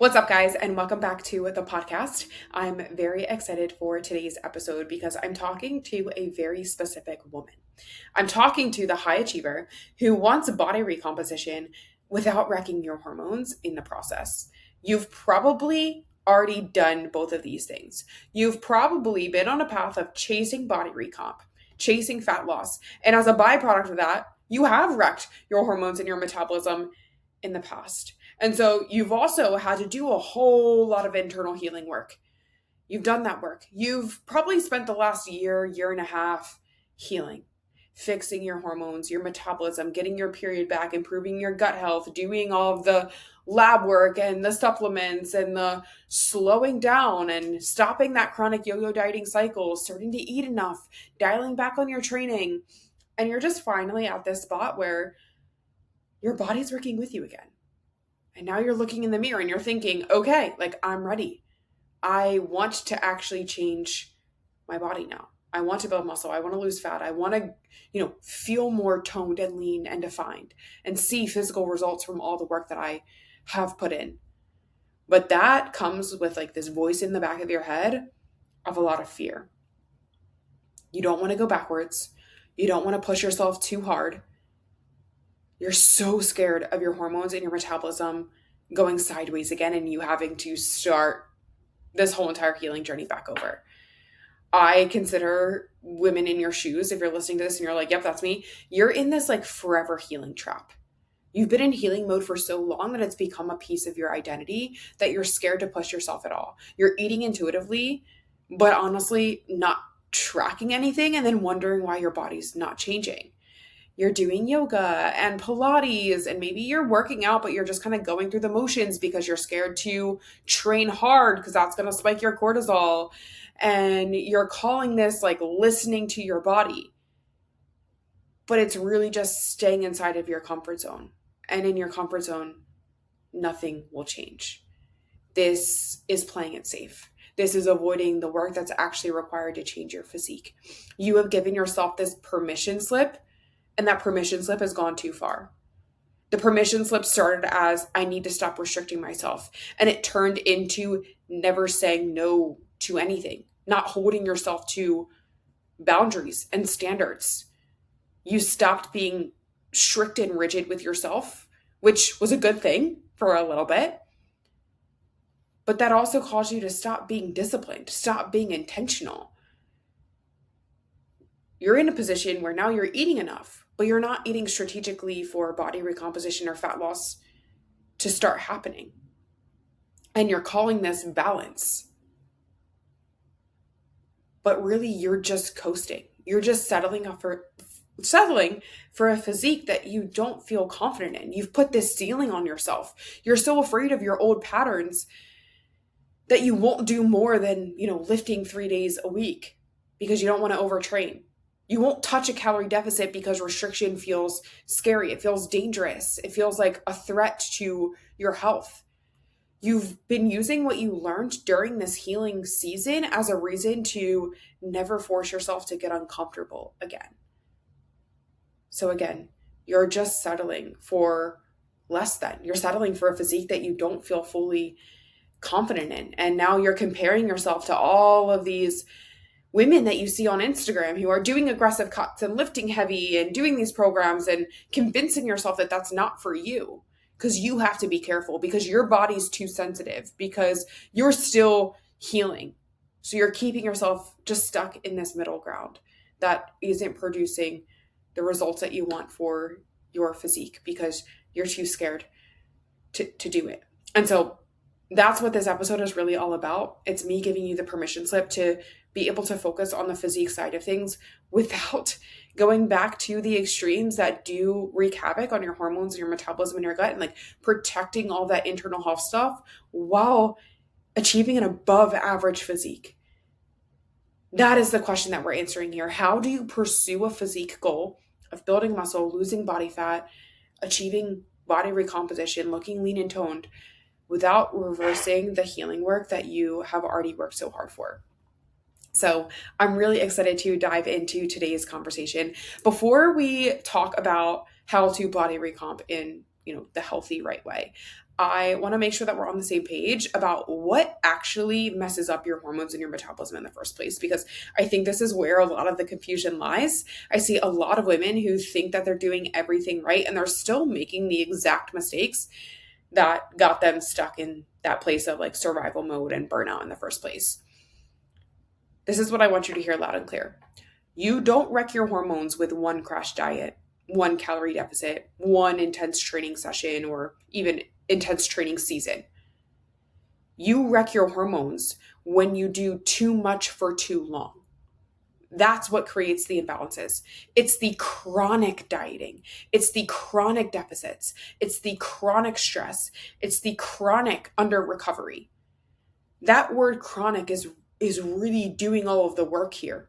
What's up, guys, and welcome back to the podcast. I'm very excited for today's episode because I'm talking to a very specific woman. I'm talking to the high achiever who wants body recomposition without wrecking your hormones in the process. You've probably already done both of these things. You've probably been on a path of chasing body recomp, chasing fat loss, and as a byproduct of that, you have wrecked your hormones and your metabolism in the past. And so you've also had to do a whole lot of internal healing work. You've done that work. You've probably spent the last year and a half healing, fixing your hormones, your metabolism, getting your period back, improving your gut health, doing all of the lab work and the supplements and the slowing down and stopping that chronic yo-yo dieting cycle, starting to eat enough, dialing back on your training. And you're just finally at this spot where your body's working with you again. And now you're looking in the mirror and you're thinking, okay, like I'm ready. I want to actually change my body now. I want to build muscle. I want to lose fat. I want to, feel more toned and lean and defined and see physical results from all the work that I have put in. But that comes with like this voice in the back of your head of a lot of fear. You don't want to go backwards. You don't want to push yourself too hard. You're so scared of your hormones and your metabolism going sideways again and you having to start this whole entire healing journey back over. I consider women in your shoes, if you're listening to this and you're like, yep, that's me, you're in this like forever healing trap. You've been in healing mode for so long that it's become a piece of your identity that you're scared to push yourself at all. You're eating intuitively, but honestly not tracking anything and then wondering why your body's not changing. You're doing yoga and Pilates and maybe you're working out, but you're just kind of going through the motions because you're scared to train hard because that's going to spike your cortisol. And you're calling this like listening to your body. But it's really just staying inside of your comfort zone. And in your comfort zone, nothing will change. This is playing it safe. This is avoiding the work that's actually required to change your physique. You have given yourself this permission slip. And that permission slip has gone too far. The permission slip started as, I need to stop restricting myself. And it turned into never saying no to anything, not holding yourself to boundaries and standards. You stopped being strict and rigid with yourself, which was a good thing for a little bit. But that also caused you to stop being disciplined, stop being intentional. You're in a position where now you're eating enough, but you're not eating strategically for body recomposition or fat loss to start happening. And you're calling this balance. But really, you're just coasting. You're just settling for a physique that you don't feel confident in. You've put this ceiling on yourself. You're so afraid of your old patterns that you won't do more than, lifting 3 days a week because you don't want to overtrain. You won't touch a calorie deficit because restriction feels scary. It feels dangerous. It feels like a threat to your health. You've been using what you learned during this healing season as a reason to never force yourself to get uncomfortable again. So again, you're just settling for less than. You're settling for a physique that you don't feel fully confident in. And now you're comparing yourself to all of these women that you see on Instagram who are doing aggressive cuts and lifting heavy and doing these programs and convincing yourself that that's not for you because you have to be careful because your body's too sensitive because you're still healing. So you're keeping yourself just stuck in this middle ground that isn't producing the results that you want for your physique because you're too scared to do it. And so that's what this episode is really all about. It's me giving you the permission slip to be able to focus on the physique side of things without going back to the extremes that do wreak havoc on your hormones and your metabolism and your gut and like protecting all that internal health stuff while achieving an above average physique. That is the question that we're answering here. How do you pursue a physique goal of building muscle, losing body fat, achieving body recomposition, looking lean and toned without reversing the healing work that you have already worked so hard for? So I'm really excited to dive into today's conversation. Before we talk about how to body recomp in, the healthy right way, I want to make sure that we're on the same page about what actually messes up your hormones and your metabolism in the first place, because I think this is where a lot of the confusion lies. I see a lot of women who think that they're doing everything right, and they're still making the exact mistakes that got them stuck in that place of like survival mode and burnout in the first place. This is what I want you to hear loud and clear. You don't wreck your hormones with one crash diet, one calorie deficit, one intense training session, or even intense training season. You wreck your hormones when you do too much for too long. That's what creates the imbalances. It's the chronic dieting. It's the chronic deficits. It's the chronic stress. It's the chronic under recovery. That word chronic is really doing all of the work here.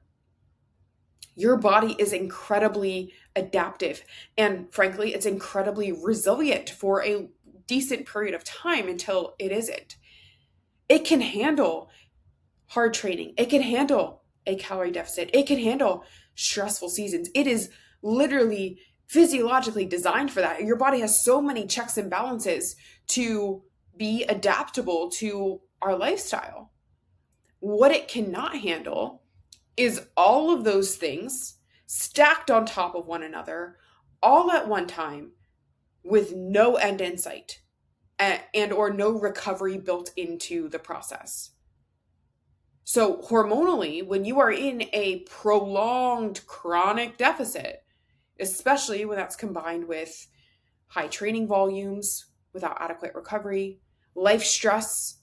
Your body is incredibly adaptive, and frankly, it's incredibly resilient for a decent period of time until it isn't. It can handle hard training. It can handle a calorie deficit. It can handle stressful seasons. It is literally physiologically designed for that. Your body has so many checks and balances to be adaptable to our lifestyle. What it cannot handle is all of those things stacked on top of one another, all at one time, with no end in sight and or no recovery built into the process. So hormonally, when you are in a prolonged chronic deficit, especially when that's combined with high training volumes without adequate recovery, life stress,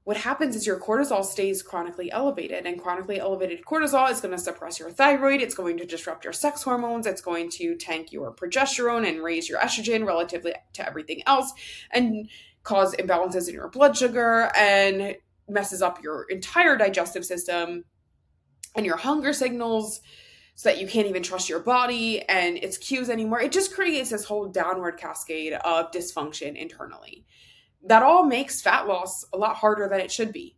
what happens is your cortisol stays chronically elevated, and chronically elevated cortisol is going to suppress your thyroid. It's going to disrupt your sex hormones. It's going to tank your progesterone and raise your estrogen relatively to everything else and cause imbalances in your blood sugar and messes up your entire digestive system and your hunger signals so that you can't even trust your body and its cues anymore. It just creates this whole downward cascade of dysfunction internally. That all makes fat loss a lot harder than it should be.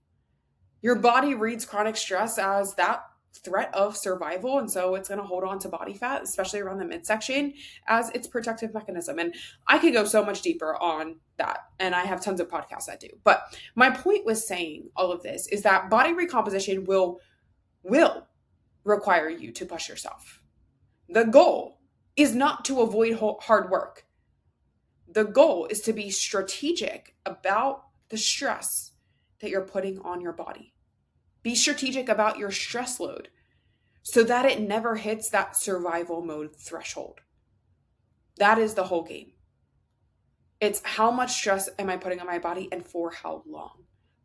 Your body reads chronic stress as that threat of survival, and so it's going to hold on to body fat, especially around the midsection, as its protective mechanism. And I could go so much deeper on that, and I have tons of podcasts that do. But my point was saying all of this is that body recomposition will require you to push yourself. The goal is not to avoid hard work. The goal is to be strategic about the stress that you're putting on your body. Be strategic about your stress load so that it never hits that survival mode threshold. That is the whole game. It's how much stress am I putting on my body and for how long.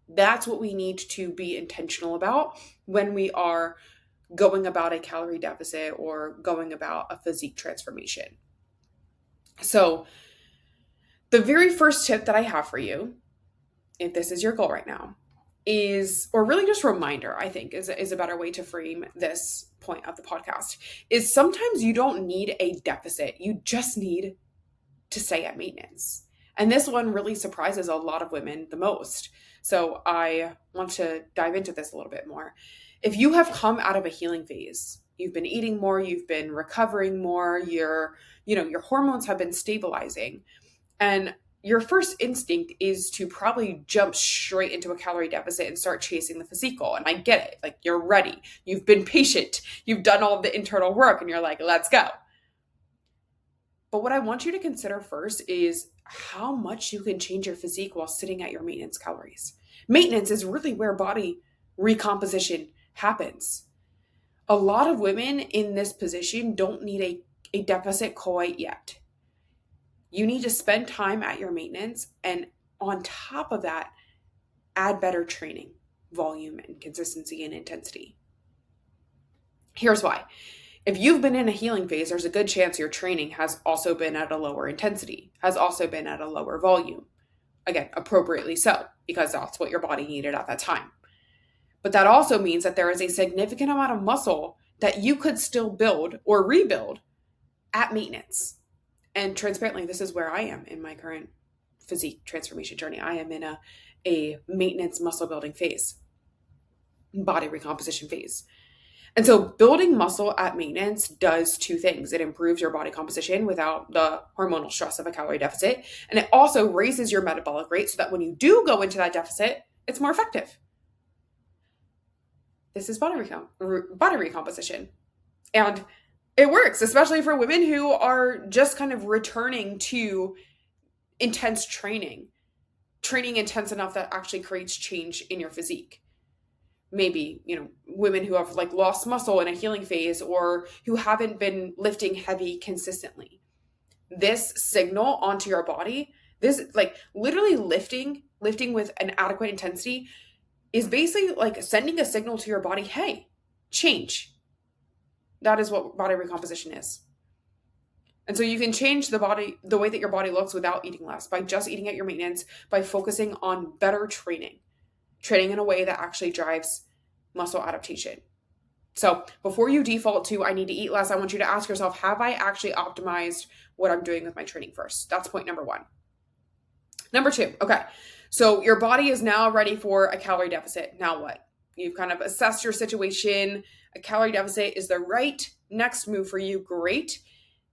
That's what we need to be intentional about when we are going about a calorie deficit or going about a physique transformation. So, the very first tip that I have for you, if this is your goal right now, is, or really just reminder, I think is a better way to frame this point of the podcast, is sometimes you don't need a deficit. You just need to stay at maintenance. And this one really surprises a lot of women the most. So I want to dive into this a little bit more. If you have come out of a healing phase, you've been eating more, you've been recovering more, your hormones have been stabilizing, and your first instinct is to probably jump straight into a calorie deficit and start chasing the physique goal. And I get it. Like, you're ready. You've been patient. You've done all of the internal work and you're like, let's go. But what I want you to consider first is how much you can change your physique while sitting at your maintenance calories. Maintenance is really where body recomposition happens. A lot of women in this position don't need a deficit quite yet. You need to spend time at your maintenance, and on top of that, add better training, volume, and consistency and intensity. Here's why. If you've been in a healing phase, there's a good chance your training has also been at a lower intensity, has also been at a lower volume. Again, appropriately so, because that's what your body needed at that time. But that also means that there is a significant amount of muscle that you could still build or rebuild at maintenance. And transparently, this is where I am in my current physique transformation journey. I am in a maintenance muscle building phase, body recomposition phase. And so building muscle at maintenance does two things. It improves your body composition without the hormonal stress of a calorie deficit. And it also raises your metabolic rate so that when you do go into that deficit, it's more effective. This is body recomposition. And it works, especially for women who are just kind of returning to intense training intense enough that actually creates change in your physique. Maybe, women who have like lost muscle in a healing phase or who haven't been lifting heavy consistently. This signal onto your body, this like literally lifting with an adequate intensity is basically like sending a signal to your body, hey, change. That is what body recomposition is. And so you can change the way that your body looks without eating less, by just eating at your maintenance, by focusing on better training in a way that actually drives muscle adaptation. So before you default to, I need to eat less, I want you to ask yourself, have I actually optimized what I'm doing with my training first? That's point number one. Number two, okay. So your body is now ready for a calorie deficit. Now what? You've kind of assessed your situation. A calorie deficit is the right next move for you. Great.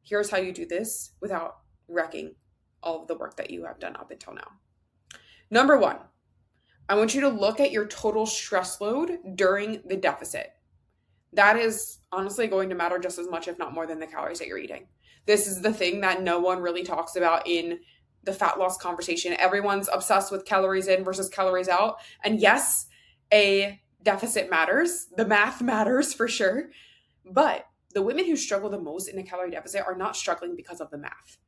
Here's how you do this without wrecking all of the work that you have done up until now. Number one, I want you to look at your total stress load during the deficit. That is honestly going to matter just as much, if not more, than the calories that you're eating. This is the thing that no one really talks about in the fat loss conversation. Everyone's obsessed with calories in versus calories out. And yes, a deficit matters. The math matters for sure. But the women who struggle the most in a calorie deficit are not struggling because of the math.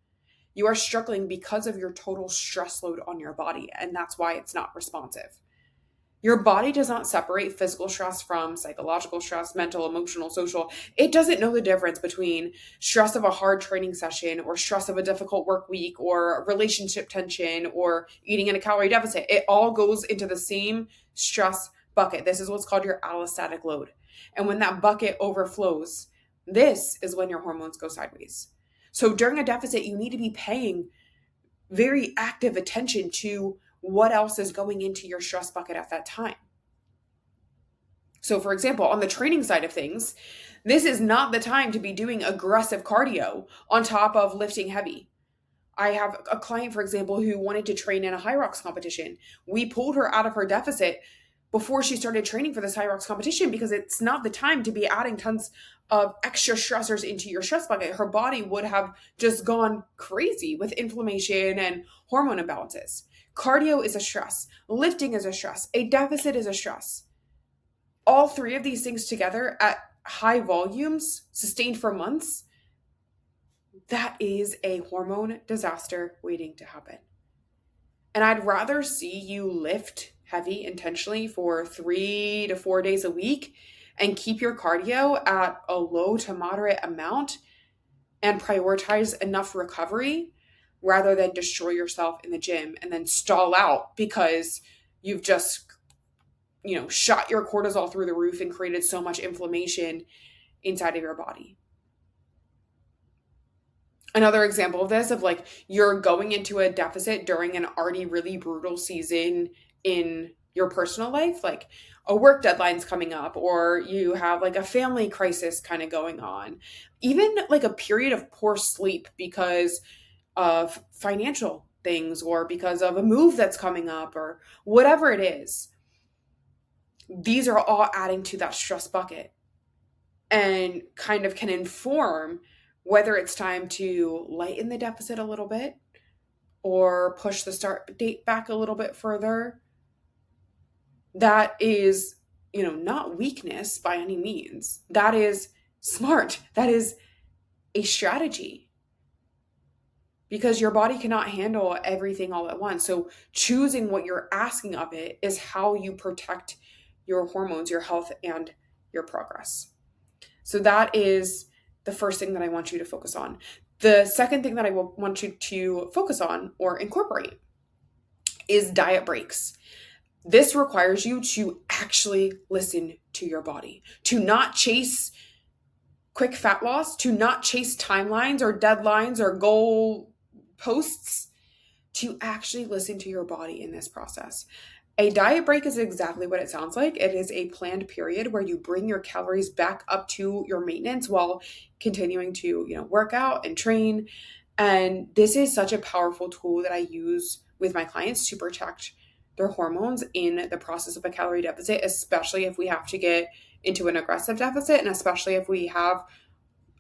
You are struggling because of your total stress load on your body, and that's why it's not responsive. Your body does not separate physical stress from psychological stress, mental, emotional, social. It doesn't know the difference between stress of a hard training session or stress of a difficult work week or relationship tension or eating in a calorie deficit. It all goes into the same stress bucket. This is what's called your allostatic load. And when that bucket overflows, this is when your hormones go sideways. So during a deficit, you need to be paying very active attention to what else is going into your stress bucket at that time. So for example, on the training side of things, this is not the time to be doing aggressive cardio on top of lifting heavy. I have a client, for example, who wanted to train in a high rocks competition. We pulled her out of her deficit before she started training for this high rocks competition because it's not the time to be adding tons of extra stressors into your stress bucket. Her body would have just gone crazy with inflammation and hormone imbalances. Cardio is a stress. Lifting is a stress. A deficit is a stress. All three of these things together at high volumes, sustained for months, that is a hormone disaster waiting to happen. And I'd rather see you lift heavy intentionally for 3 to 4 days a week and keep your cardio at a low to moderate amount and prioritize enough recovery rather than destroy yourself in the gym and then stall out because you've just, shot your cortisol through the roof and created so much inflammation inside of your body. Another example of this, of like you're going into a deficit during an already really brutal season in your personal life, like a work deadline's coming up, or you have like a family crisis kind of going on, even like a period of poor sleep because of financial things or because of a move that's coming up or whatever it is. These are all adding to that stress bucket and kind of can inform whether it's time to lighten the deficit a little bit or push the start date back a little bit further. That is, not weakness by any means. That is smart. That is a strategy. Because your body cannot handle everything all at once. So choosing what you're asking of it is how you protect your hormones, your health, and your progress. So that is the first thing that I want you to focus on. The second thing that I will want you to focus on or incorporate is diet breaks. This requires you to actually listen to your body, to not chase quick fat loss, to not chase timelines or deadlines or goal posts, to actually listen to your body in this process. A diet break is exactly what it sounds like. It is a planned period where you bring your calories back up to your maintenance while continuing to, work out and train. And this is such a powerful tool that I use with my clients to protect their hormones in the process of a calorie deficit, especially if we have to get into an aggressive deficit, and especially if we have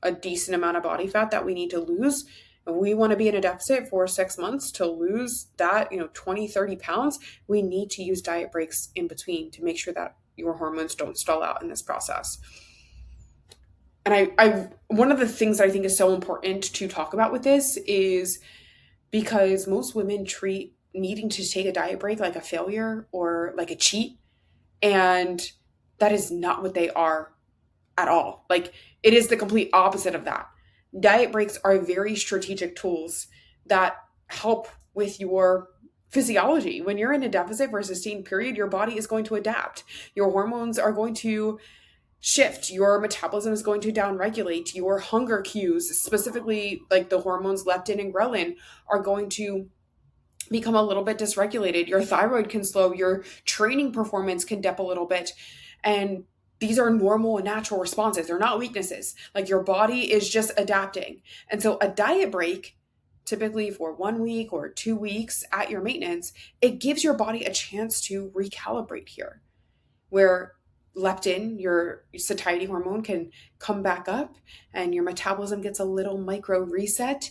a decent amount of body fat that we need to lose. If we want to be in a deficit for 6 months to lose that, 20, 30 pounds, we need to use diet breaks in between to make sure that your hormones don't stall out in this process. And I one of the things I think is so important to talk about with this is because most women treat needing to take a diet break like a failure or like a cheat. And that is not what they are at all. Like, it is the complete opposite of that. Diet breaks are very strategic tools that help with your physiology. When you're in a deficit for a sustained period, your body is going to adapt. Your hormones are going to shift. Your metabolism is going to downregulate. Your hunger cues, specifically like the hormones leptin and ghrelin, are going to become a little bit dysregulated. Your thyroid can slow. Your training performance can dip a little bit. And these are normal and natural responses. They're not weaknesses. Like, your body is just adapting. And so a diet break, typically for 1 week or 2 weeks at your maintenance, it gives your body a chance to recalibrate here, where leptin, your satiety hormone, can come back up and your metabolism gets a little micro reset.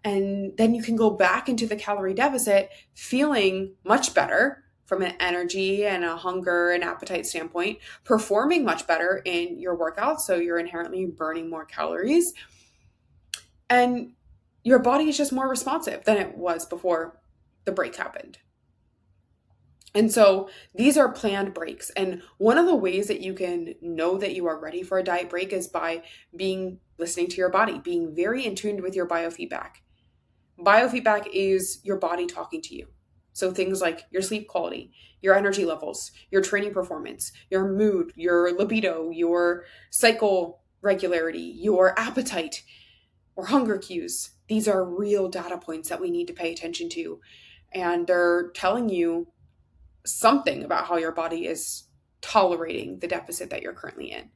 And then you can go back into the calorie deficit feeling much better from an energy and a hunger and appetite standpoint, performing much better in your workouts. So you're inherently burning more calories. And your body is just more responsive than it was before the break happened. And so these are planned breaks. And one of the ways that you can know that you are ready for a diet break is by listening to your body, being very in tune with your biofeedback. Biofeedback is your body talking to you. So things like your sleep quality, your energy levels, your training performance, your mood, your libido, your cycle regularity, your appetite, or hunger cues. These are real data points that we need to pay attention to. And they're telling you something about how your body is tolerating the deficit that you're currently in.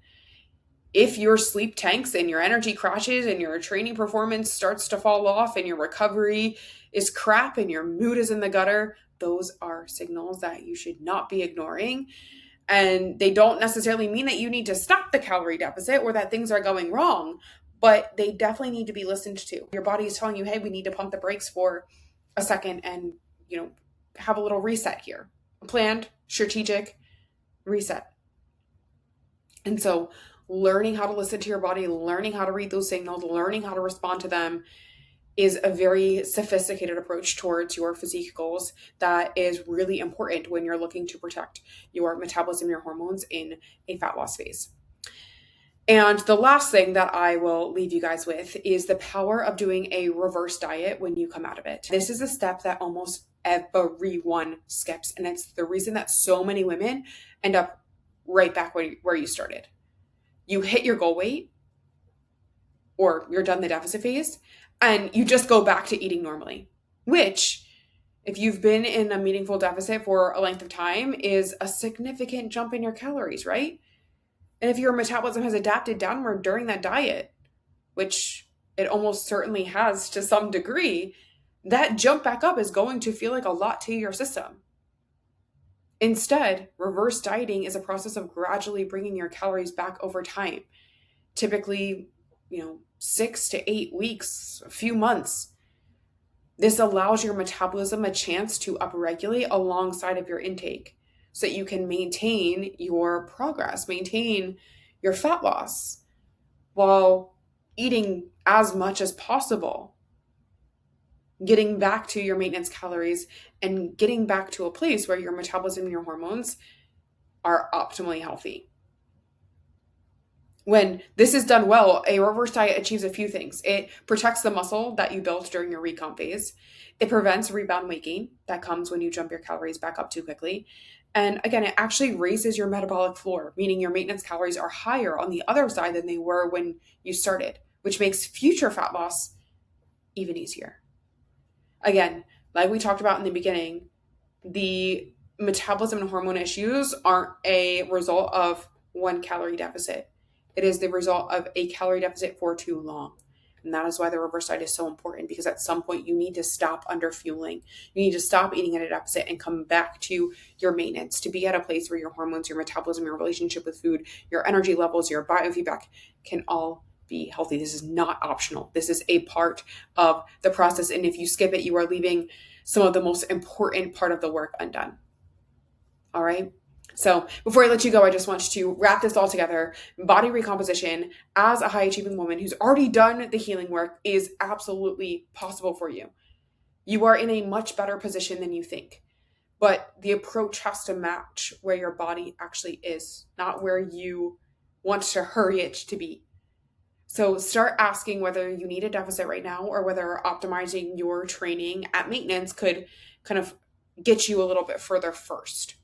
If your sleep tanks and your energy crashes and your training performance starts to fall off and your recovery is crap and your mood is in the gutter, those are signals that you should not be ignoring. And they don't necessarily mean that you need to stop the calorie deficit or that things are going wrong, but they definitely need to be listened to. Your body is telling you, hey, we need to pump the brakes for a second and, have a little reset here. A planned, strategic reset. And so learning how to listen to your body, learning how to read those signals, learning how to respond to them is a very sophisticated approach towards your physique goals that is really important when you're looking to protect your metabolism, your hormones in a fat loss phase. And the last thing that I will leave you guys with is the power of doing a reverse diet when you come out of it. This is a step that almost everyone skips, and it's the reason that so many women end up right back where you started. You hit your goal weight, or you're done the deficit phase, and you just go back to eating normally, which, if you've been in a meaningful deficit for a length of time, is a significant jump in your calories, right? And if your metabolism has adapted downward during that diet, which it almost certainly has to some degree, that jump back up is going to feel like a lot to your system. Instead, reverse dieting is a process of gradually bringing your calories back over time. Typically, 6 to 8 weeks, a few months. This allows your metabolism a chance to upregulate alongside of your intake so that you can maintain your progress, maintain your fat loss while eating as much as possible, getting back to your maintenance calories and getting back to a place where your metabolism and your hormones are optimally healthy. When this is done well, a reverse diet achieves a few things. It protects the muscle that you built during your recomp phase. It prevents rebound weight gain that comes when you jump your calories back up too quickly. And again, it actually raises your metabolic floor, meaning your maintenance calories are higher on the other side than they were when you started, which makes future fat loss even easier. Again, like we talked about in the beginning, the metabolism and hormone issues aren't a result of one calorie deficit. It is the result of a calorie deficit for too long. And that is why the reverse diet is so important, because at some point you need to stop under fueling. You need to stop eating at a deficit and come back to your maintenance, to be at a place where your hormones, your metabolism, your relationship with food, your energy levels, your biofeedback can all be healthy. This is not optional. This is a part of the process. And if you skip it, you are leaving some of the most important part of the work undone. All right. So before I let you go, I just want to wrap this all together. Body recomposition as a high achieving woman who's already done the healing work is absolutely possible for you. You are in a much better position than you think, but the approach has to match where your body actually is, not where you want to hurry it to be. So start asking whether you need a deficit right now or whether optimizing your training at maintenance could kind of get you a little bit further first.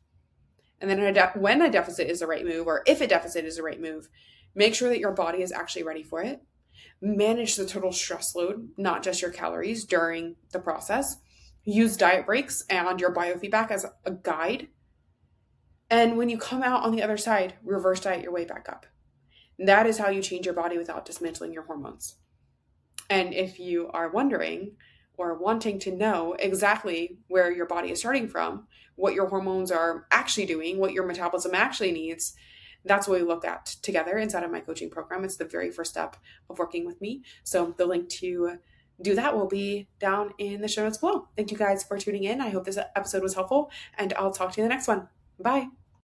And then when a deficit is the right move, or if a deficit is the right move, make sure that your body is actually ready for it. Manage the total stress load, not just your calories during the process. Use diet breaks and your biofeedback as a guide. And when you come out on the other side, reverse diet your way back up. That is how you change your body without dismantling your hormones. And if you are wondering or wanting to know exactly where your body is starting from, what your hormones are actually doing, what your metabolism actually needs, that's what we look at together inside of my coaching program. It's the very first step of working with me. So the link to do that will be down in the show notes below. Thank you guys for tuning in. I hope this episode was helpful, and I'll talk to you in the next one. Bye.